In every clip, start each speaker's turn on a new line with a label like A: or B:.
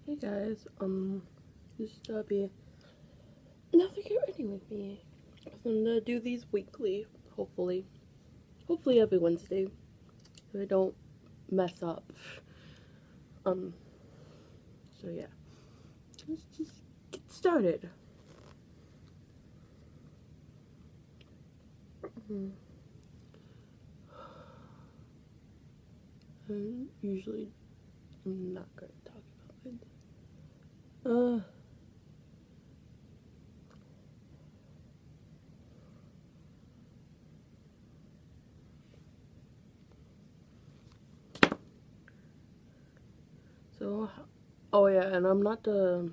A: Hey guys, this is Debbie. Now to get ready with me. I'm gonna do these weekly, hopefully. Hopefully every Wednesday. If I don't mess up. Um, so yeah. Let's just get started. Mm. Usually I'm not gonna talk about it. So, oh yeah, and I'm not to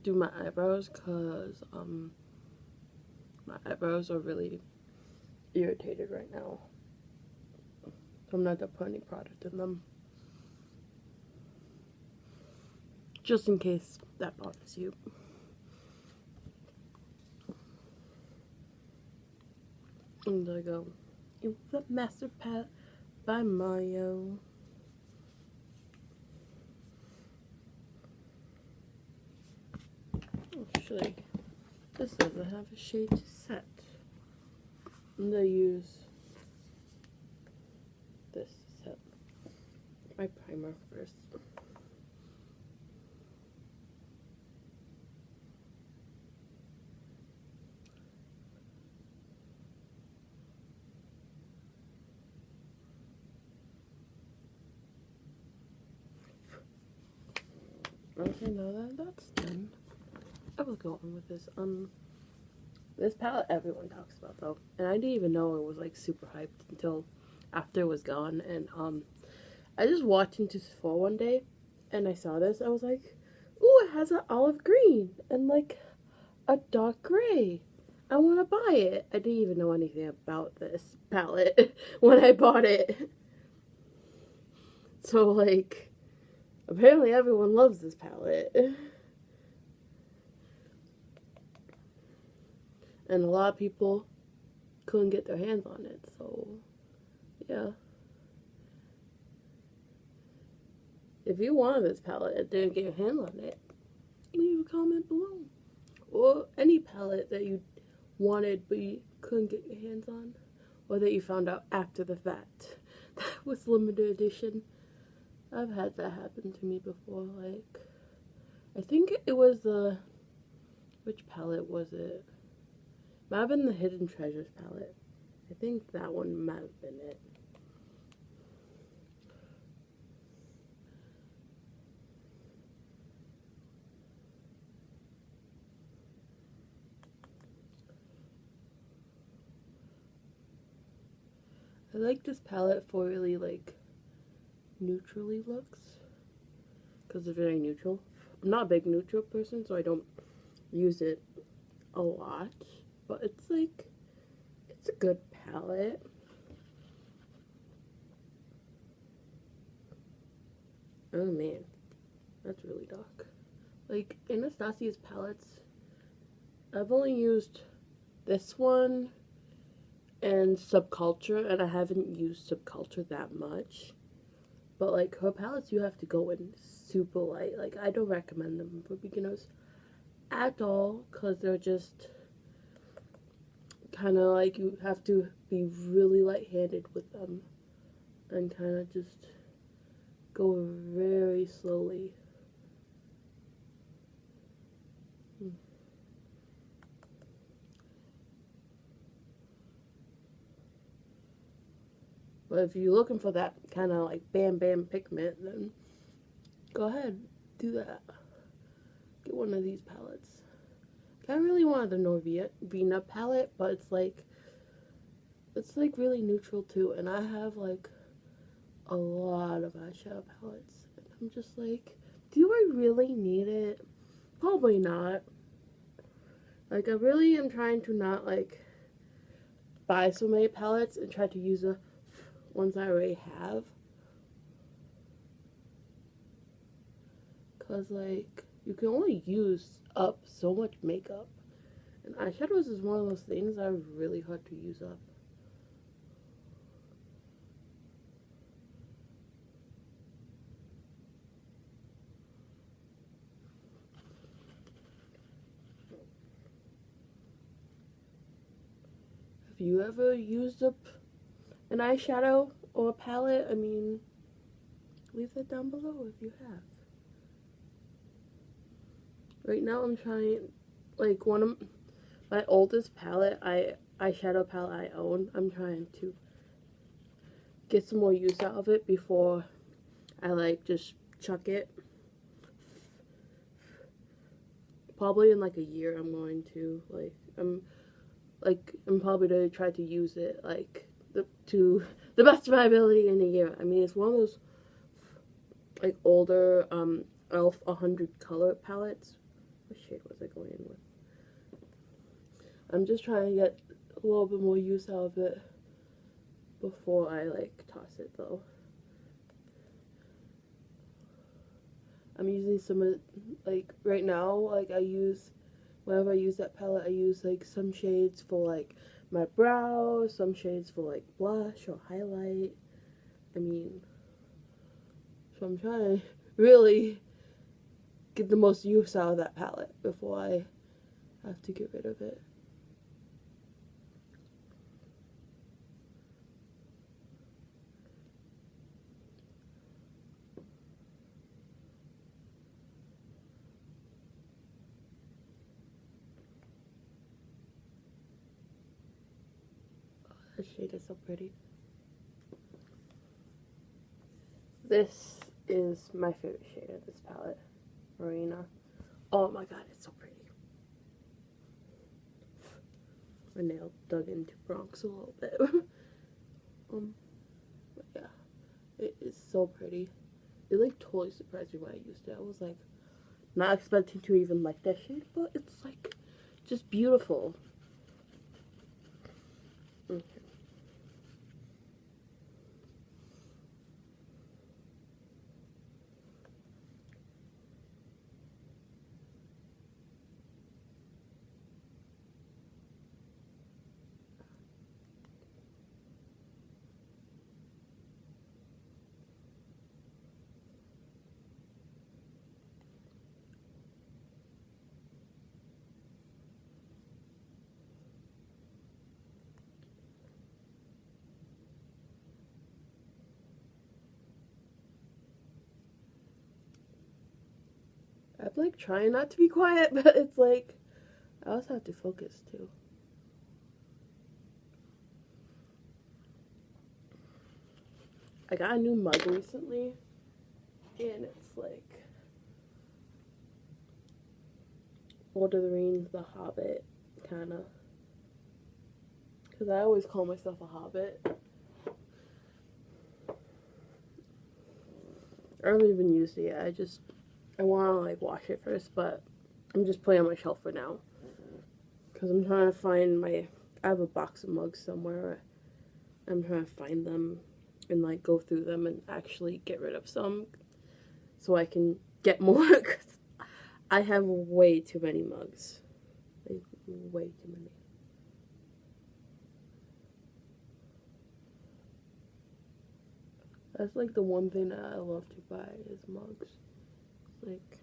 A: do my eyebrows because, my eyebrows are really irritated right now. So I'm not to put any product in them. Just in case that bothers you. And I go, it's the Master Palette by Mario. Actually, this doesn't have a shade to set. I'm gonna use this to set my primer first. Okay, now that that's done, I will go on with this. This palette everyone talks about though, and I didn't even know it was like super hyped until after it was gone. And I just walked into Sephora one day, and I saw this. I was like, "Ooh, it has an olive green and like a dark gray. I want to buy it." I didn't even know anything about this palette when I bought it. So like, apparently everyone loves this palette, and a lot of people couldn't get their hands on it. So yeah. If you wanted this palette and didn't get your hands on it, leave a comment below. Or any palette that you wanted but you couldn't get your hands on. Or that you found out after the fact that was limited edition. I've had that happen to me before. Like, I think it was the. Which palette was it? Might have been the Hidden Treasures palette. I think that one might have been it. I like this palette for really like neutrally looks because it's very neutral. I'm not a big neutral person, so I don't use it a lot, but it's like it's a good palette. Oh man, that's really dark. Like Anastasia's palettes, I've only used this one and Subculture, and I haven't used Subculture that much. But like her palettes, you have to go in super light. Like I don't recommend them for beginners at all because they're just kind of like you have to be really light-handed with them and kind of just go very slowly. But if you're looking for that kind of like bam bam pigment, then go ahead, do that. Get one of these palettes. I really wanted the Norvina palette, but it's like really neutral too, and I have like a lot of eyeshadow palettes, and I'm just like, do I really need it? Probably not. Like I really am trying to not like buy so many palettes and try to use the ones I already have. Cause like you can only use up so much makeup, and eyeshadows is one of those things that are really hard to use up. you ever used up an eyeshadow or a palette, I mean, leave that down below if you have. Right now I'm trying, like, one of my oldest eyeshadow palette I own, I'm trying to get some more use out of it before I, like, just chuck it. Probably in, like, a year I'm going to, I'm probably going to try to use it, like, to the best of my ability in a year. I mean, it's one of those, like, older, e.l.f. 100 color palettes. What shade was I going in with? I'm just trying to get a little bit more use out of it before I, like, toss it, though. I'm using some of, like, right now, like, whenever I use that palette, I use, like, some shades for, like, my brows, some shades for, like, blush or highlight. I mean, so I'm trying to really get the most use out of that palette before I have to get rid of it. This shade is so pretty. This is my favorite shade of this palette, Marina. Oh my god, it's so pretty. My nail dug into Bronx a little bit. But yeah, it is so pretty. It like totally surprised me when I used it. I was like not expecting to even like that shade, but it's like just beautiful. Okay. I'm like trying not to be quiet, but it's like I also have to focus too. I got a new mug recently, and it's like Lord of the Rings, The Hobbit, kind of. Because I always call myself a hobbit. I haven't even used it yet. I want to like wash it first, but I'm just putting it on my shelf for now. Because I'm trying to find I have a box of mugs somewhere. I'm trying to find them and like go through them and actually get rid of some so I can get more. Because I have way too many mugs. Like, way too many. That's like the one thing that I love to buy is mugs. Like,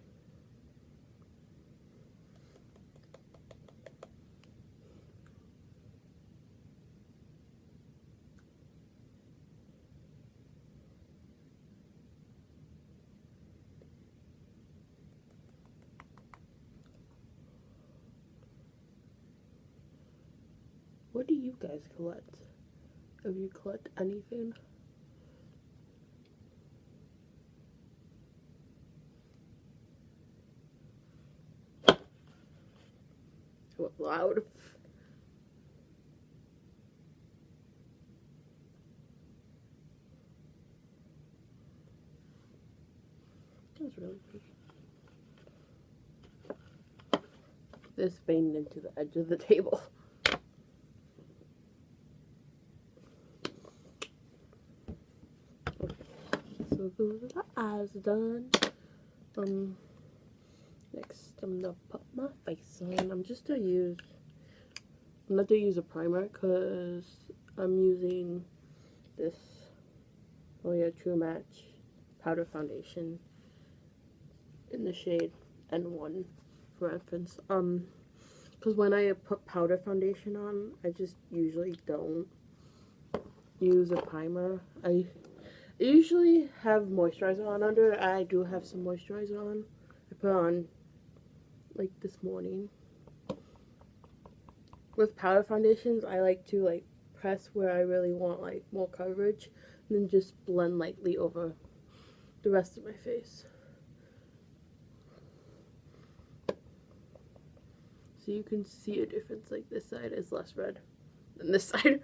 A: what do you guys collect? If you collect anything? What, loud? That's really pretty. This banged into the edge of the table. Okay, so those are the eyes done. Next I'm gonna put my face on. I'm not gonna use a primer because I'm using this L'Oreal True Match powder foundation in the shade N1 for reference. Because when I put powder foundation on, I just usually don't use a primer. I usually have moisturizer on under. I do have some moisturizer on. I put on like this morning. With powder foundations, I like to like press where I really want like more coverage, and then just blend lightly over the rest of my face. So you can see a difference, like this side is less red than this side.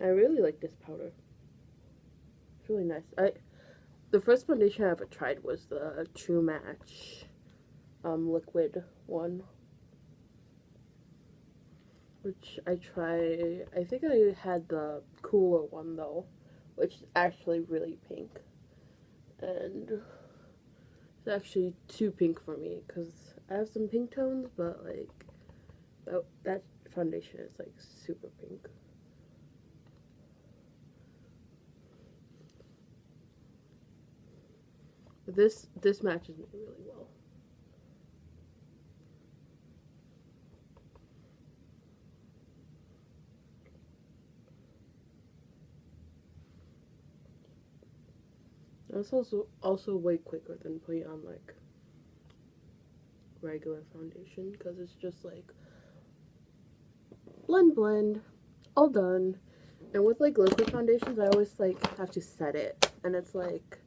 A: I really like this powder. It's really nice. The first foundation I ever tried was the True Match liquid one, which I tried. I think I had the cooler one though, which is actually really pink, and it's actually too pink for me because I have some pink tones, but like that foundation is like super pink. But this matches me really well. It's also way quicker than putting on like regular foundation because it's just like blend, all done. And with like liquid foundations, I always like have to set it, and it's like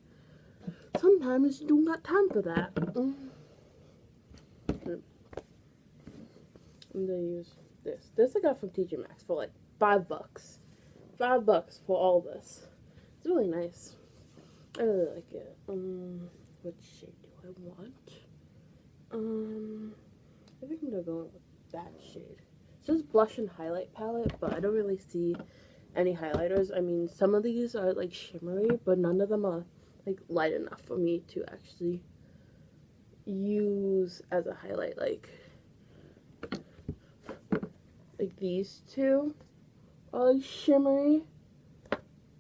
A: sometimes you don't got time for that. I'm gonna use this. This I got from TJ Maxx for like $5. $5 for all this. It's really nice. I really like it. What shade do I want? I think I'm gonna go with that shade. It says blush and highlight palette, but I don't really see any highlighters. I mean, some of these are like shimmery, but none of them are like light enough for me to actually use as a highlight. Like these two are like shimmery,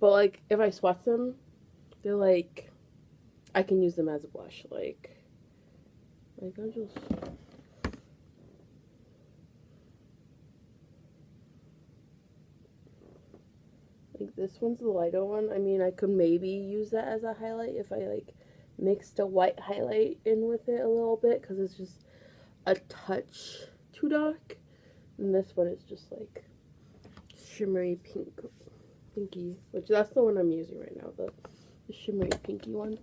A: but like if I swatch them, they're like, I can use them as a blush, like I just, like this one's the lighter one. I mean, I could maybe use that as a highlight if I like mixed a white highlight in with it a little bit, because it's just a touch too dark. And this one is just like shimmery pinky, which that's the one I'm using right now, the shimmery pinky one.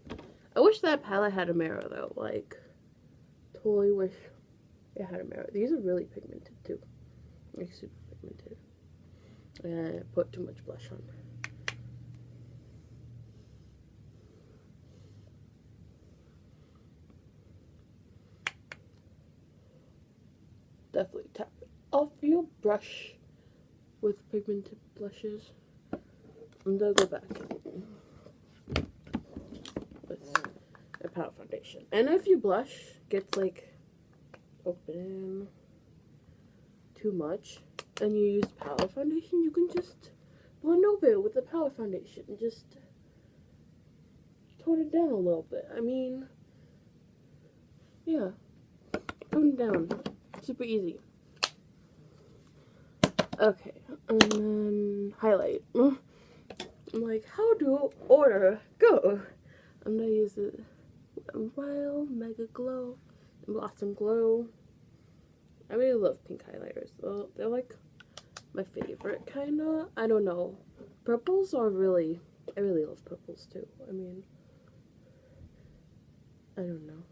A: I wish that palette had a mirror though, like totally wish it had a mirror. These are really pigmented too, like super pigmented. And I put too much blush on. Definitely tap it off your brush with pigmented blushes. I'm gonna go back with a powder foundation. And if your blush gets like open too much and you use powder foundation, you can just blend over it with the powder foundation. Just tone it down a little bit. I mean, yeah, tone it down. Super easy. Okay, and then highlight. I'm like, how do order go? I'm gonna use it Wild Mega Glow and Blossom Glow. I really love pink highlighters. They're like my favorite, kinda. I don't know. Purples are really, I really love purples too. I mean, I don't know.